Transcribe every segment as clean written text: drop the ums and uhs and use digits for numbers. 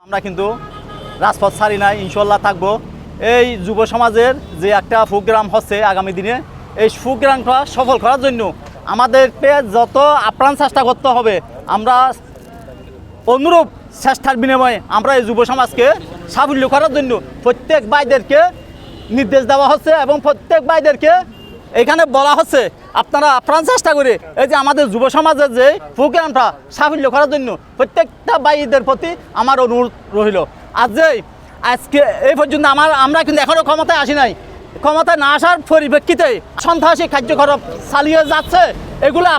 আমরা কিন্তু রাজপথ ছাড়ি নাই, ইনশাল্লাহ থাকবো। এই যুব সমাজের যে একটা প্রোগ্রাম হচ্ছে আগামী দিনে, এই প্রোগ্রামটা সফল করার জন্য আমাদেরকে যত আপ্রাণ চেষ্টা করতে হবে। আমরা অনুরূপ চেষ্টার বিনিময়ে আমরা এই যুব সমাজকে সাফল্য করার জন্য প্রত্যেক ভাইদেরকে নির্দেশ দেওয়া হচ্ছে এবং প্রত্যেক ভাইদেরকে এখানে বলা হচ্ছে আপনারা আপ্রাণ চেষ্টা করে এই যে আমাদের যুব সমাজের যে প্রোগ্রামটা সাফল্য করার জন্য প্রত্যেকটা ভাইদের প্রতি আমার অনুরোধ রইল। আজকে এই পর্যন্ত আমরা কিন্তু এখনও ক্ষমতায় আসি নাই। ক্ষমতায় না আসার পরিপ্রেক্ষিতে সন্ত্রাসী কার্যকলাপ চালিয়ে যাচ্ছে, এগুলো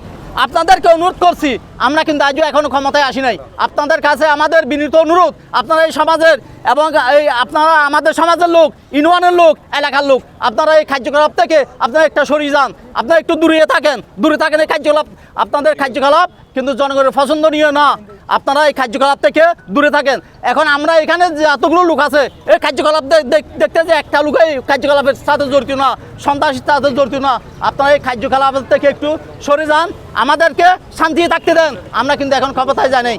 আপনাদেরকে অনুরোধ করছি। আমরা কিন্তু আজও এখনও ক্ষমতায় আসি নাই। আপনাদের কাছে আমাদের বিনীত অনুরোধ, আপনারা এই সমাজের এবং আপনারা আমাদের সমাজের লোক, ইউনিয়নের লোক, এলাকার লোক, আপনারা এই কার্যকলাপ থেকে আপনারা একটা সরিয়ে যান, আপনারা একটু দূরে থাকেন এই কার্যকলাপ। আপনাদের কার্যকলাপ কিন্তু জনগণের পছন্দনীয় না, আপনারা এই কার্যকলাপ থেকে দূরে থাকেন। এখন আমরা এখানে যে এতগুলো লোক আছে, এই কার্যকলাপ দেখতে যে একটা লোক এই কার্যকলাপের সাথে জড়িত না, সন্ত্রাসীর সাথে জড়িত না, আপনারা এই কার্যকলাপের থেকে একটু সরে যান, আমাদেরকে শান্তি থাকতে দেন। আমরা কিন্তু এখন ক্ষমতায় যাই নাই,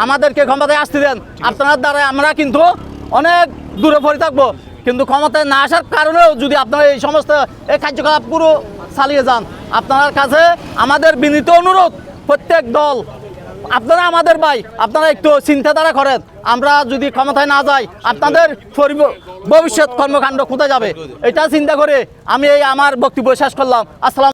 আমাদেরকে ক্ষমতায় আসতে দেন। আপনার দ্বারা আমরা কিন্তু অনেক দূরে পড়ে থাকবো, কিন্তু ক্ষমতায় না আসার কারণেও যদি আপনারা এই সমস্ত এই কার্যকলাপগুলো চালিয়ে যান, আপনার কাছে আমাদের বিনীত অনুরোধ, প্রত্যেক দল আপনারা আমাদের ভাই, আপনারা একটু চিন্তাধারা করেন। আমরা যদি ক্ষমতায় না যাই, আপনাদের ভবিষ্যৎ কর্মকাণ্ড কোথায় যাবে, এটা চিন্তা করে আমি আমার বক্তব্য শেষ করলাম। আসসালাম।